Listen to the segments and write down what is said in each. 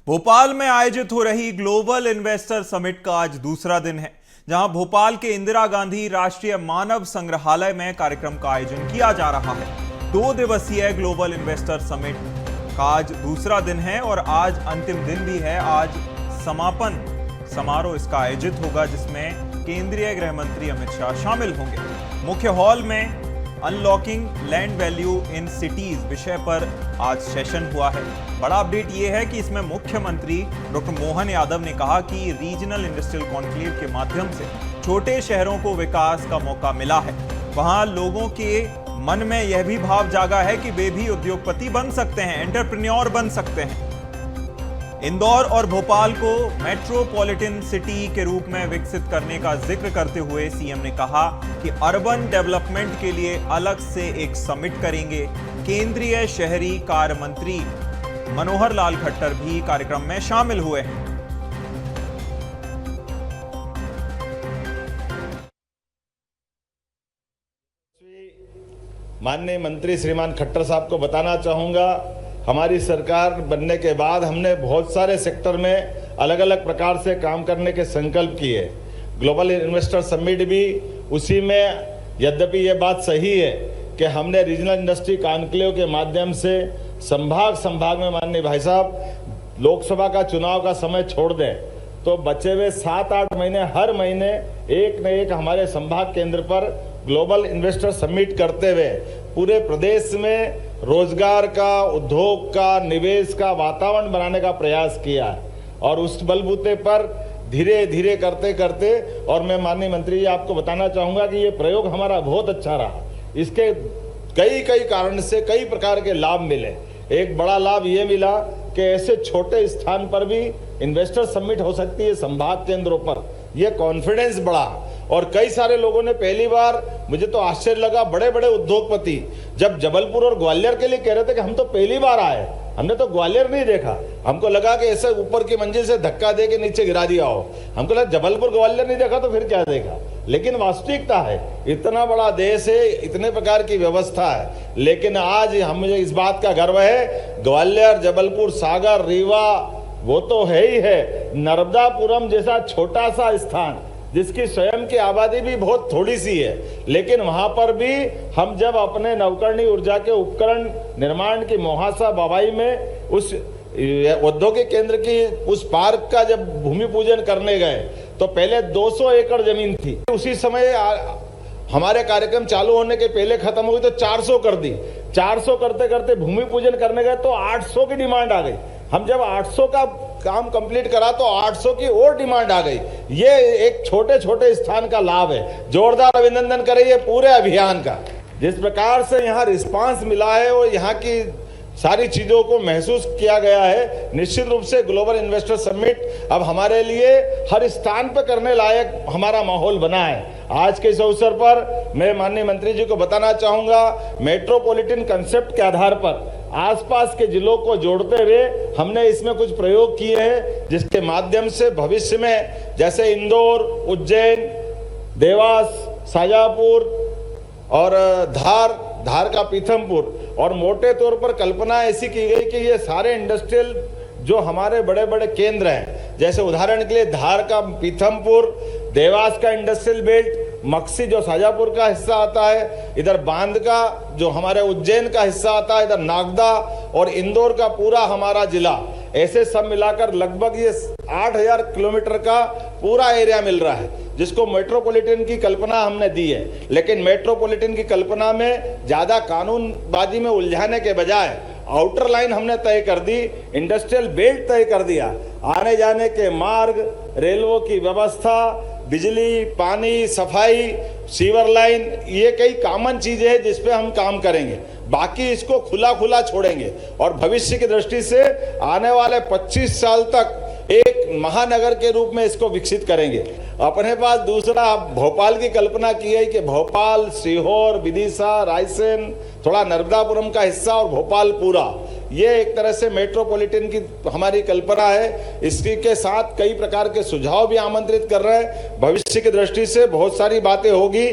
भोपाल में आयोजित हो रही ग्लोबल इन्वेस्टर समिट का आज दूसरा दिन है, जहां भोपाल के इंदिरा गांधी राष्ट्रीय मानव संग्रहालय में कार्यक्रम का आयोजन किया जा रहा है। 2 दिवसीय ग्लोबल इन्वेस्टर समिट का आज दूसरा दिन है और आज अंतिम दिन भी है। आज समापन समारोह इसका आयोजित होगा, जिसमें केंद्रीय गृह मंत्री अमित शाह शामिल होंगे। मुख्य हॉल में unlocking land value in cities विषय पर आज सेशन हुआ है। बड़ा अपडेट यह है कि इसमें मुख्यमंत्री डॉक्टर मोहन यादव ने कहा कि रीजनल इंडस्ट्रियल कॉन्क्लेव के माध्यम से छोटे शहरों को विकास का मौका मिला है। वहां लोगों के मन में यह भी भाव जागा है कि वे भी उद्योगपति बन सकते हैं, एंटरप्रेन्योर बन सकते हैं। इंदौर और भोपाल को मेट्रोपॉलिटन सिटी के रूप में विकसित करने का जिक्र करते हुए सीएम ने कहा कि अर्बन डेवलपमेंट के लिए अलग से एक समिट करेंगे। केंद्रीय शहरी कार्य मंत्री मनोहर लाल खट्टर भी कार्यक्रम में शामिल हुए हैं। माननीय मंत्री श्रीमान खट्टर साहब को बताना चाहूंगा, हमारी सरकार बनने के बाद हमने बहुत सारे सेक्टर में अलग अलग प्रकार से काम करने के संकल्प किए। ग्लोबल इन्वेस्टर समिट भी उसी में, यद्यपि ये बात सही है कि हमने रीजनल इंडस्ट्री कॉन्क्लेव के माध्यम से संभाग में माननीय भाई साहब लोकसभा का चुनाव का समय छोड़ दें तो बचे हुए 7-8 महीने हर महीने एक न एक हमारे संभाग केंद्र पर ग्लोबल इन्वेस्टर समिट करते हुए पूरे प्रदेश में रोजगार का, उद्योग का, निवेश का वातावरण बनाने का प्रयास किया है। और उस बलबूते पर धीरे धीरे करते करते, और मैं माननीय मंत्री जी आपको बताना चाहूंगा कि ये प्रयोग हमारा बहुत अच्छा रहा। इसके कई कारण से कई प्रकार के लाभ मिले। एक बड़ा लाभ ये मिला कि ऐसे छोटे स्थान पर भी इन्वेस्टर समिट हो सकती है संभाग केंद्रों पर, यह कॉन्फिडेंस बढ़ा। और कई सारे लोगों ने पहली बार, मुझे तो आश्चर्य लगा, बड़े बड़े उद्योगपति जब जबलपुर और ग्वालियर के लिए कह रहे थे कि हम तो पहली बार आए, हमने तो ग्वालियर नहीं देखा, हमको लगा कि ऐसे ऊपर की मंजिल से धक्का दे के नीचे गिरा दिया हो, हमको लगा जबलपुर ग्वालियर नहीं देखा तो फिर क्या देखा। लेकिन वास्तविकता है, इतना बड़ा देश है, इतने प्रकार की व्यवस्था है, लेकिन आज मुझे इस बात का गर्व है, ग्वालियर, जबलपुर, सागर, रीवा वो तो है ही है, नर्मदापुरम जैसा छोटा सा स्थान जिसकी स्वयं की आबादी भी बहुत थोड़ी सी है, लेकिन वहां पर भी हम जब अपने नवकरणीय ऊर्जा के उपकरण निर्माण की मोहासा बवाई में उस औद्योगिक केंद्र की उस पार्क का जब भूमि पूजन करने गए तो पहले 200 एकड़ जमीन थी, उसी समय हमारे कार्यक्रम चालू होने के पहले खत्म हुई तो 400 कर दी। 400 करते करते भूमि पूजन करने गए तो 800 की डिमांड आ गई। हम जब 800 का काम कंप्लीट करा तो 800 की और डिमांड आ गई। ये एक छोटे छोटे स्थान का लाभ है। जोरदार अभिनंदन करें ये पूरे अभियान का। जिस प्रकार से यहाँ रिस्पांस मिला है और यहाँ की सारी चीजों को महसूस किया गया है, निश्चित रूप से ग्लोबल इन्वेस्टर समिट अब हमारे लिए हर स्थान पर करने लायक हमारा माहौल बना है। आज के इस अवसर पर मैं माननीय मंत्री जी को बताना चाहूंगा, मेट्रोपॉलिटन कंसेप्ट के आधार पर आसपास के जिलों को जोड़ते हुए हमने इसमें कुछ प्रयोग किए हैं, जिसके माध्यम से भविष्य में जैसे इंदौर, उज्जैन, देवास, शाजापुर और धार का पीथमपुर, और मोटे तौर पर कल्पना ऐसी की गई कि ये सारे इंडस्ट्रियल जो हमारे बड़े बड़े केंद्र हैं, जैसे उदाहरण के लिए धार का पीथमपुर, देवास का इंडस्ट्रियल बेल्ट, मक्सी जो शाजापुर का हिस्सा आता है, इधर बांध का जो हमारे उज्जैन का हिस्सा आता है, इधर नागदा और इंदौर का पूरा हमारा जिला, ऐसे सब मिलाकर लगभग ये 8000 किलोमीटर का पूरा एरिया मिल रहा है, जिसको मेट्रोपॉलिटन की कल्पना हमने दी है। लेकिन मेट्रोपॉलिटन की कल्पना में ज्यादा कानूनबाजी में उलझाने के बजाय आउटर लाइन हमने तय कर दी, इंडस्ट्रियल बेल्ट तय कर दिया, आने जाने के मार्ग, रेलवे की व्यवस्था, बिजली, पानी, सफाई, सीवर लाइन, ये कई कॉमन चीजें हैं जिस पे हम काम करेंगे। बाकी इसको खुला छोड़ेंगे और भविष्य की दृष्टि से आने वाले 25 साल तक एक महानगर के रूप में इसको विकसित करेंगे। अपने पास दूसरा भोपाल की कल्पना की है कि भोपाल, सीहोर, विदिशा, रायसेन, थोड़ा नर्मदापुरम का हिस्सा और भोपाल पूरा, ये एक तरह से मेट्रोपॉलिटन की हमारी कल्पना है। इसके के साथ कई प्रकार के सुझाव भी आमंत्रित कर रहे हैं। भविष्य की दृष्टि से बहुत सारी बातें होगी।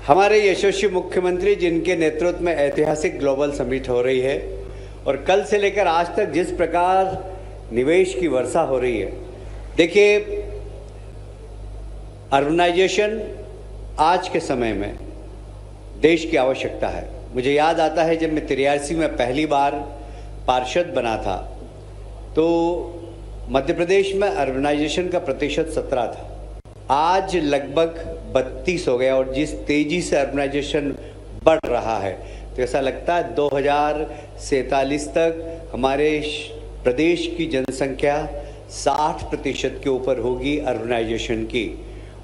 हमारे यशस्वी मुख्यमंत्री जिनके नेतृत्व में ऐतिहासिक ग्लोबल समिट हो रही है और कल से लेकर आज तक जिस प्रकार निवेश की वर्षा हो रही है, देखिए अर्बनाइजेशन आज के समय में देश की आवश्यकता है। मुझे याद आता है जब मैं 83 में पहली बार पार्षद बना था तो मध्य प्रदेश में अर्बनाइजेशन का प्रतिशत 17 था, आज लगभग 32 हो गया। और जिस तेजी से अर्बनाइजेशन बढ़ रहा है तो ऐसा लगता है 2047 तक हमारे प्रदेश की जनसंख्या 60% के ऊपर होगी अर्बनाइजेशन की।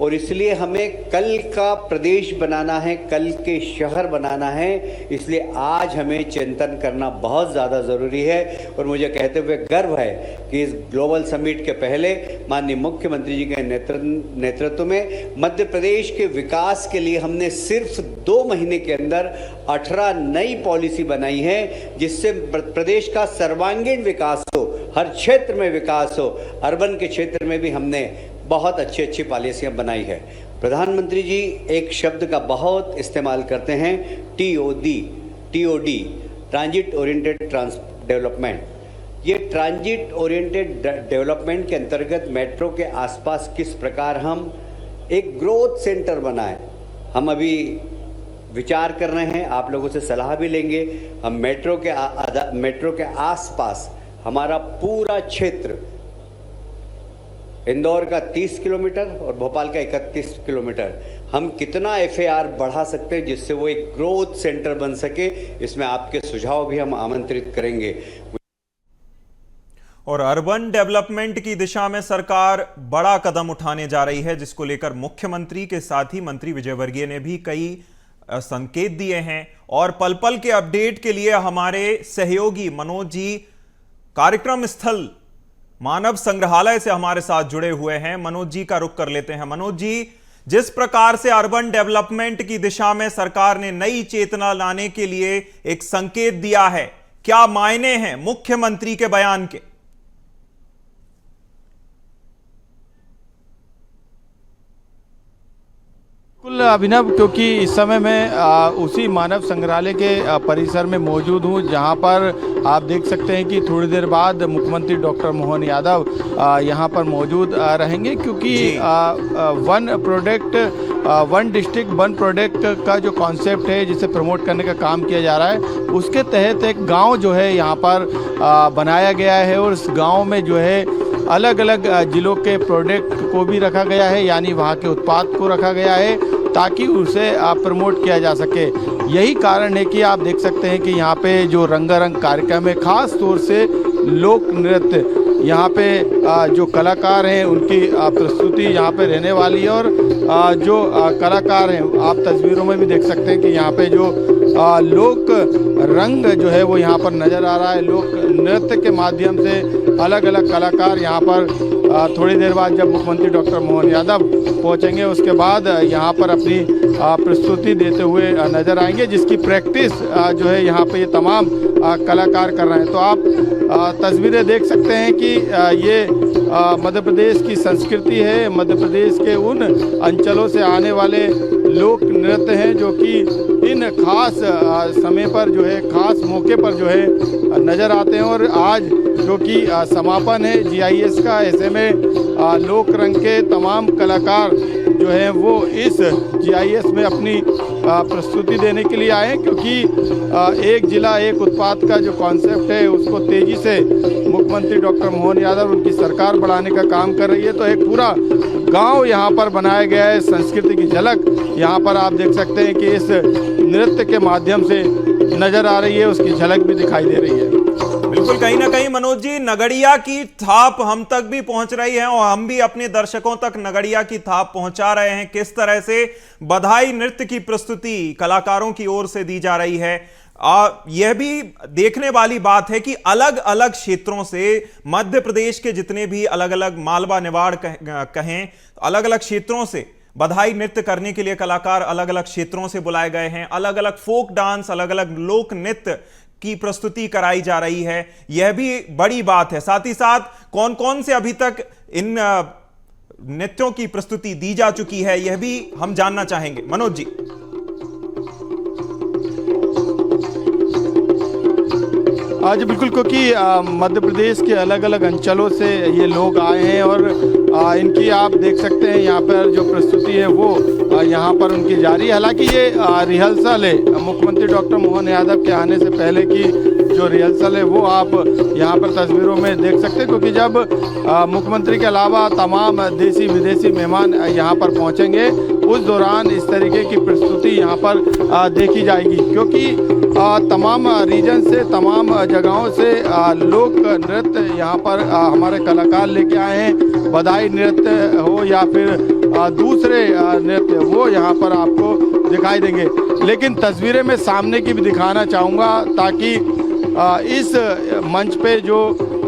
और इसलिए हमें कल का प्रदेश बनाना है, कल के शहर बनाना है, इसलिए आज हमें चिंतन करना बहुत ज़्यादा ज़रूरी है। और मुझे कहते हुए गर्व है कि इस ग्लोबल समिट के पहले माननीय मुख्यमंत्री जी के नेतृत्व में मध्य प्रदेश के विकास के लिए हमने सिर्फ 2 महीने के अंदर 18 नई पॉलिसी बनाई है, जिससे प्रदेश का सर्वांगीण विकास हो, हर क्षेत्र में विकास हो। अर्बन के क्षेत्र में भी हमने बहुत अच्छी अच्छी पॉलिसियां बनाई है। प्रधानमंत्री जी एक शब्द का बहुत इस्तेमाल करते हैं, TOD, ट्रांजिट ओरिएंटेड डेवलपमेंट। ये ट्रांजिट ओरिएंटेड डेवलपमेंट के अंतर्गत मेट्रो के आसपास किस प्रकार हम एक ग्रोथ सेंटर बनाएं, हम अभी विचार कर रहे हैं, आप लोगों से सलाह भी लेंगे। हम मेट्रो के आसपास हमारा पूरा क्षेत्र, इंदौर का 30 किलोमीटर और भोपाल का 31 किलोमीटर, हम कितना FAR बढ़ा सकते हैं जिससे वो एक ग्रोथ सेंटर बन सके। इसमें आपके सुझाव भी हम आमंत्रित करेंगे। और अर्बन डेवलपमेंट की दिशा में सरकार बड़ा कदम उठाने जा रही है, जिसको लेकर मुख्यमंत्री के साथ ही मंत्री विजयवर्गीय ने भी कई संकेत दिए हैं। और पल पल के अपडेट के लिए हमारे सहयोगी मनोज जी कार्यक्रम स्थल मानव संग्रहालय से हमारे साथ जुड़े हुए हैं। मनोज जी का रुख कर लेते हैं। मनोज जी, जिस प्रकार से अर्बन डेवलपमेंट की दिशा में सरकार ने नई चेतना लाने के लिए एक संकेत दिया है, क्या मायने हैं मुख्यमंत्री के बयान के? बिल्कुल अभिनव, क्योंकि इस समय मैं उसी मानव संग्रहालय के परिसर में मौजूद हूं, जहां पर आप देख सकते हैं कि थोड़ी देर बाद मुख्यमंत्री डॉक्टर मोहन यादव यहां पर मौजूद रहेंगे, क्योंकि one product one district one product का जो कॉन्सेप्ट है, जिसे प्रमोट करने का काम किया जा रहा है, उसके तहत एक गाँव जो है यहाँ पर बनाया गया है। और इस गाँव में जो है अलग अलग जिलों के प्रोडक्ट को भी रखा गया है, यानी वहाँ के उत्पाद को रखा गया है ताकि उसे प्रमोट किया जा सके। यही कारण है कि आप देख सकते हैं कि यहाँ पे जो रंगारंग कार्यक्रम है, खास तौर से लोक नृत्य, यहाँ पे जो कलाकार हैं उनकी प्रस्तुति यहाँ पे रहने वाली है। और जो कलाकार हैं, आप तस्वीरों में भी देख सकते हैं कि यहाँ पे जो लोक रंग जो है वो यहाँ पर नज़र आ रहा है। लोक नृत्य के माध्यम से अलग अलग कलाकार यहाँ पर थोड़ी देर बाद जब मुख्यमंत्री डॉक्टर मोहन यादव पहुँचेंगे, उसके बाद यहाँ पर अपनी प्रस्तुति देते हुए नज़र आएंगे, जिसकी प्रैक्टिस जो है यहाँ पे ये तमाम कलाकार कर रहे हैं। तो आप तस्वीरें देख सकते हैं कि ये मध्य प्रदेश की संस्कृति है, मध्य प्रदेश के उन अंचलों से आने वाले लोक नृत्य हैं जो कि इन खास समय पर जो है, खास मौके पर जो है नज़र आते हैं। और आज जो कि समापन है GIS का, ऐसे में लोक रंग के तमाम कलाकार जो हैं वो इस GIS में अपनी प्रस्तुति देने के लिए आए हैं, क्योंकि एक जिला एक उत्पाद का जो कॉन्सेप्ट है उसको तेज़ी से मुख्यमंत्री डॉक्टर मोहन यादव उनकी सरकार बढ़ाने का काम कर रही है। तो एक पूरा गांव यहाँ पर बनाया गया है, संस्कृति की झलक यहाँ पर आप देख सकते हैं कि इस नृत्य के माध्यम से नज़र आ रही है, उसकी झलक भी दिखाई दे रही है। बिल्कुल, कहीं ना कहीं मनोज जी नगड़िया की थाप हम तक भी पहुंच रही है और हम भी अपने दर्शकों तक नगड़िया की थाप पहुंचा रहे हैं। किस तरह से बधाई नृत्य की प्रस्तुति कलाकारों की ओर से दी जा रही है। यह भी देखने वाली बात है कि अलग अलग क्षेत्रों से मध्य प्रदेश के जितने भी अलग अलग मालवा निवाड़ कहें, अलग अलग क्षेत्रों से बधाई नृत्य करने के लिए कलाकार अलग अलग क्षेत्रों से बुलाए गए हैं। अलग अलग फोक डांस, अलग अलग लोक नृत्य की प्रस्तुति कराई जा रही है, यह भी बड़ी बात है। साथ ही साथ कौन कौन से अभी तक इन नृत्यों की प्रस्तुति दी जा चुकी है, यह भी हम जानना चाहेंगे। मनोज जी। आज बिल्कुल, क्योंकि मध्य प्रदेश के अलग अलग अंचलों से ये लोग आए हैं और इनकी आप देख सकते हैं यहाँ पर जो प्रस्तुति है वो यहाँ पर उनकी जारी है। हालांकि ये रिहर्सल है, मुख्यमंत्री डॉक्टर मोहन यादव के आने से पहले की जो रिहर्सल है वो आप यहाँ पर तस्वीरों में देख सकते हैं, क्योंकि जब मुख्यमंत्री के अलावा तमाम देसी विदेशी मेहमान यहाँ पर पहुँचेंगे उस दौरान इस तरीके की प्रस्तुति यहाँ पर देखी जाएगी, क्योंकि तमाम रीजन से, तमाम जगहों से लोक नृत्य यहाँ पर हमारे कलाकार लेके आए हैं। बधाई नृत्य हो या फिर दूसरे नृत्य वो यहाँ पर आपको दिखाई देंगे। लेकिन तस्वीरें मैं सामने की भी दिखाना चाहूँगा ताकि इस मंच पे जो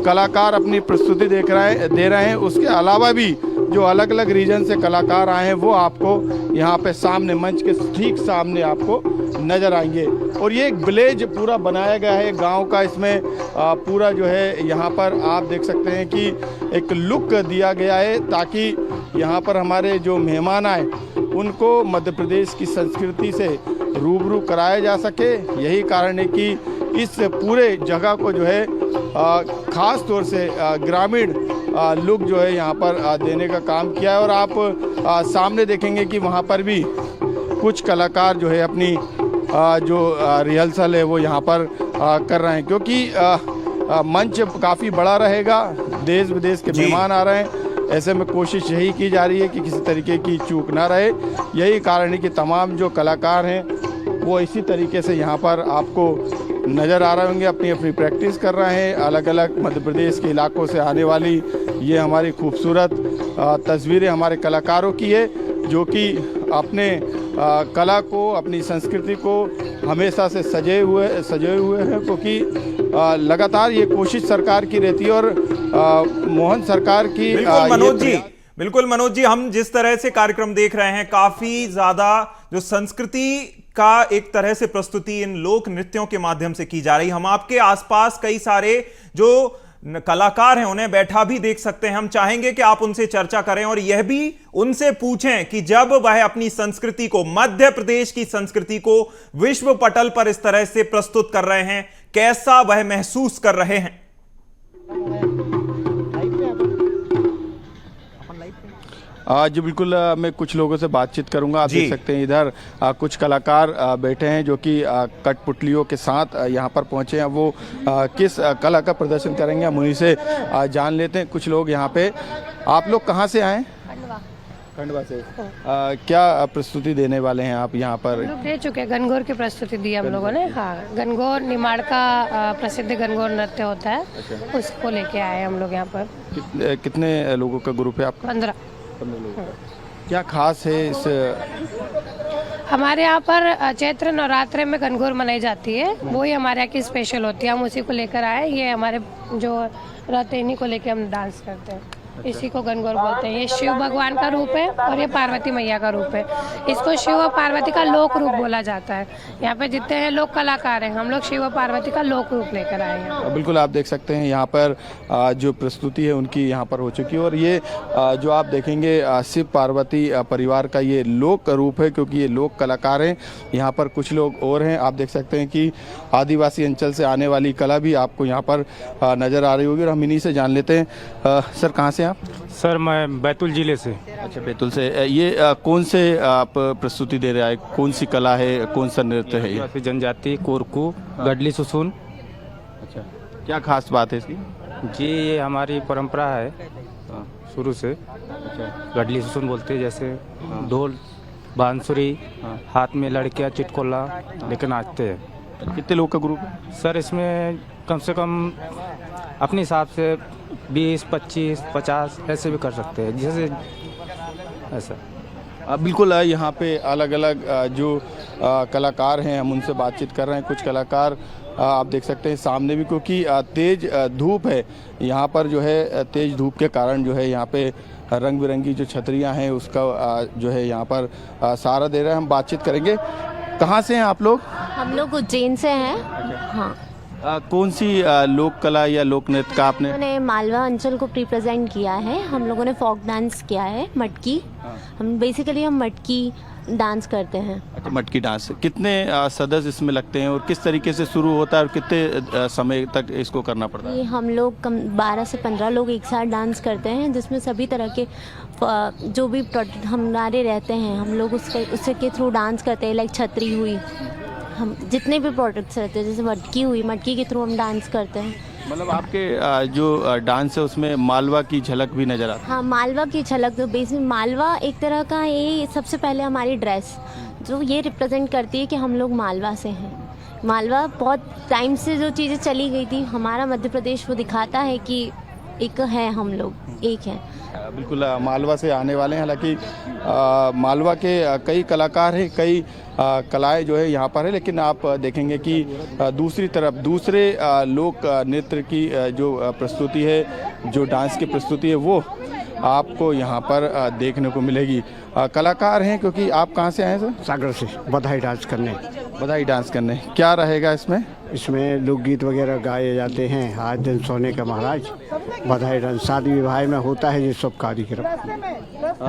कलाकार अपनी प्रस्तुति दे रहे हैं उसके अलावा भी जो अलग अलग रीजन से कलाकार आए हैं वो आपको यहाँ पे सामने, मंच के ठीक सामने आपको नज़र आएंगे। और ये एक विलेज पूरा बनाया गया है गांव का, इसमें पूरा जो है यहाँ पर आप देख सकते हैं कि एक लुक दिया गया है ताकि यहाँ पर हमारे जो मेहमान आए उनको मध्य प्रदेश की संस्कृति से रूबरू कराया जा सके। यही कारण है कि इस पूरे जगह को जो है ख़ास तौर से ग्रामीण लुक जो है यहाँ पर देने का काम किया है। और आप सामने देखेंगे कि वहाँ पर भी कुछ कलाकार जो है अपनी जो रिहर्सल है वो यहाँ पर कर रहे हैं, क्योंकि मंच काफ़ी बड़ा रहेगा, देश विदेश के मेहमान आ रहे हैं। ऐसे में कोशिश यही की जा रही है कि किसी तरीके की चूक ना रहे। यही कारण है कि तमाम जो कलाकार हैं वो इसी तरीके से यहाँ पर आपको नज़र आ रहे होंगे, अपनी अपनी प्रैक्टिस कर रहे हैं। अलग अलग मध्य प्रदेश के इलाकों से आने वाली ये हमारी खूबसूरत तस्वीरें हमारे कलाकारों की है, जो कि अपने कला को, अपनी संस्कृति को हमेशा से सजे हुए हैं, क्योंकि लगातार ये कोशिश सरकार की रहती है और मोहन सरकार की। बिल्कुल मनोज जी, हम जिस तरह से कार्यक्रम देख रहे हैं काफी ज्यादा जो संस्कृति का एक तरह से प्रस्तुति इन लोक नृत्यों के माध्यम से की जा रही। हम आपके आसपास कई सारे जो कलाकार हैं उन्हें बैठा भी देख सकते हैं। हम चाहेंगे कि आप उनसे चर्चा करें और यह भी उनसे पूछें कि जब वह अपनी संस्कृति को, मध्य प्रदेश की संस्कृति को विश्व पटल पर इस तरह से प्रस्तुत कर रहे हैं, कैसा वह महसूस कर रहे हैं। जी बिल्कुल, मैं कुछ लोगों से बातचीत करूंगा। आप देख सकते हैं इधर कुछ कलाकार बैठे हैं जो कि कठपुतलियों के साथ यहाँ पर पहुँचे हैं। वो किस कला का प्रदर्शन करेंगे हम उन्हीं से जान लेते हैं। कुछ लोग यहाँ पे, आप लोग कहाँ से आए? खंडवा से। क्या प्रस्तुति देने वाले हैं आप यहाँ पर? लोग दे चुके हैं, गणगौर की प्रस्तुति दी हम लोगों ने। हाँ, गणगौर निमाड़ का प्रसिद्ध गणगौर नृत्य होता है, उसको लेके आए हम लोग यहाँ पर। कितने लोगों का ग्रुप है आपका? 15 लोगों। क्या खास है इस? हमारे यहाँ पर चैत्र नवरात्रे में गणगौर मनाई जाती है, वही हमारे यहाँ की स्पेशल होती है। हम उसी को लेकर आए। ये हमारे जो रहते हैं इन्हीं को लेकर हम डांस करते हैं, इसी को गणगौर बोलते हैं। ये शिव भगवान का रूप है और ये पार्वती मैया का रूप है। इसको शिव और पार्वती का लोक रूप बोला जाता है। यहाँ पे जितने हैं लोक कलाकार हैं, हम लोग शिव और पार्वती का लोक रूप लेकर आए हैं। बिल्कुल, आप देख सकते हैं यहाँ पर जो प्रस्तुति है उनकी यहाँ पर हो चुकी है। और ये जो आप देखेंगे शिव पार्वती परिवार का ये लोक रूप है, क्योंकि ये लोक कलाकार हैं। यहाँ पर कुछ लोग और हैं। आप देख सकते हैं कि आदिवासी अंचल से आने वाली कला भी आपको यहाँ पर नज़र आ रही होगी। और हम इन्हीं से जान लेते हैं। सर, कहाँ से आप? सर, मैं बैतूल जिले से। अच्छा, बैतूल से। ये कौन से आप प्रस्तुति दे रहे हैं? कौन सी कला है, कौन सा नृत्य है ये? जनजाति, कोरकू, गडली सुसुन। अच्छा, क्या खास बात है इसकी? जी, ये हमारी परंपरा है शुरू से। अच्छा, गडली सुसुन बोलते हैं, जैसे ढोल, बांसुरी, हाथ में लड़कियाँ चिटकोला लेकर नाचते हैं। कितने लोग का ग्रुप है? सर, इसमें कम से कम अपने हिसाब से 20, 25, 50 ऐसे भी कर सकते हैं, जैसे ऐसा। बिल्कुल, यहाँ पे अलग अलग जो कलाकार हैं हम उनसे बातचीत कर रहे हैं। कुछ कलाकार आप देख सकते हैं सामने भी, क्योंकि तेज़ धूप है यहाँ पर। जो है तेज़ धूप के कारण जो है यहाँ पे रंग बिरंगी जो छतरियाँ हैं उसका जो है यहाँ पर सहारा दे रहे हैं। हम बातचीत करेंगे। कहाँ से हैं आप लोग? हम लोग उज्जैन से हैं। हाँ। कौन सी लोक कला या लोक नृत्य का आपने? हमने मालवा अंचल को रिप्रेजेंट किया है। हम लोगों ने फोक डांस किया है, मटकी। हम बेसिकली मटकी, डांस करते हैं। अच्छा, मटकी डांस कितने सदस्य इसमें लगते हैं और किस तरीके से शुरू होता है और कितने समय तक इसको करना पड़ता है? ये हम लोग 12 से 15 लोग एक साथ डांस करते हैं, जिसमें सभी तरह के जो भी प्रोडक्ट हमारे रहते हैं हम लोग उसके के थ्रू डांस करते हैं। लाइक छतरी हुई, हम जितने भी प्रोडक्ट्स रहते हैं, जैसे मटकी हुई, मटकी के थ्रू हम डांस करते हैं। मतलब आपके जो डांस है उसमें मालवा की झलक भी नजर आती है? हाँ, मालवा की झलक। तो बेसिक मालवा एक तरह का, ये सबसे पहले हमारी ड्रेस जो ये रिप्रेजेंट करती है कि हम लोग मालवा से हैं। मालवा बहुत टाइम से जो चीज़ें चली गई थी, हमारा मध्य प्रदेश वो दिखाता है कि एक है, हम लोग एक हैं। बिल्कुल मालवा से आने वाले हैं। हालांकि मालवा के कई कलाकार हैं, कई कलाएं जो है यहाँ पर है, लेकिन आप देखेंगे कि दूसरी तरफ दूसरे लोक नृत्य की जो प्रस्तुति है, जो डांस की प्रस्तुति है, वो आपको यहाँ पर देखने को मिलेगी। कलाकार हैं, क्योंकि आप कहाँ से आए हैं सर? सागर से बधाई डांस करने। बधाई डांस करने क्या रहेगा इसमें? इसमें लोकगीत वगैरह गाए जाते हैं। आज दिन सोने का महाराज, बधाई डांस शादी विवाह में होता है ये सब कार्यक्रम।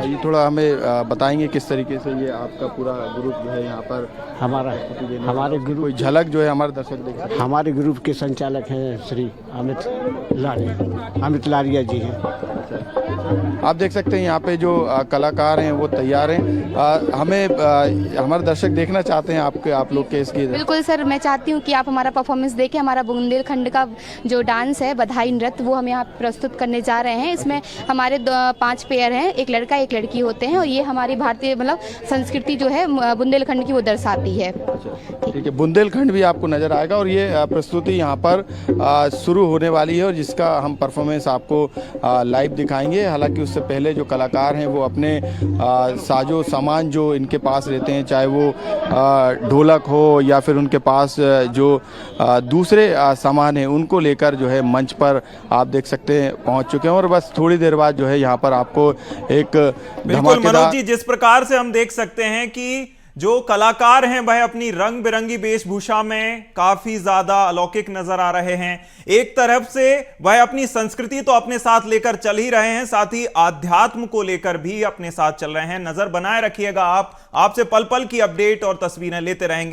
ये थोड़ा हमें बताएंगे किस तरीके से ये आपका पूरा ग्रुप जो है यहाँ पर हमारे ग्रुप, कोई झलक जो है हमारे दर्शक देख? हमारे ग्रुप के संचालक हैं श्री अमित लारिया जी हैं। आप देख सकते हैं यहाँ पे जो कलाकार हैं वो तैयार हैं। हमें हमारे दर्शक देखना चाहते हैं आप लोग के इसकी। बिल्कुल सर, मैं चाहती हूँ कि आप हमारा परफॉर्मेंस देखें। हमारा बुंदेलखंड का जो डांस है, बधाई नृत्य, वो हम यहाँ प्रस्तुत करने जा रहे हैं। इसमें हमारे 5 पेयर हैं, एक लड़का एक लड़की होते हैं, और ये हमारी भारतीय मतलब संस्कृति जो है बुंदेलखंड की वो दर्शाती है। ठीक है, बुंदेलखंड भी आपको नजर आएगा और ये प्रस्तुति यहाँ पर शुरू होने वाली है और जिसका हम परफॉर्मेंस आपको लाइव दिखाएंगे। हालांकि उससे पहले जो कलाकार हैं वो अपने साजो सामान जो इनके पास रहते हैं, चाहे वो ढोलक हो या फिर उनके पास जो दूसरे सामान हैं, उनको लेकर जो है मंच पर आप देख सकते हैं पहुंच चुके हैं और बस थोड़ी देर बाद जो है यहाँ पर आपको एक बिल्कुल मनोज जी, जिस प्रकार से हम देख सकते हैं कि जो कलाकार हैं वह अपनी रंग बिरंगी वेशभूषा में काफी ज्यादा अलौकिक नजर आ रहे हैं। एक तरफ से वह अपनी संस्कृति तो अपने साथ लेकर चल ही रहे हैं, साथ ही आध्यात्म को लेकर भी अपने साथ चल रहे हैं। नजर बनाए रखिएगा, आपसे पल पल की अपडेट और तस्वीरें लेते रहेंगे।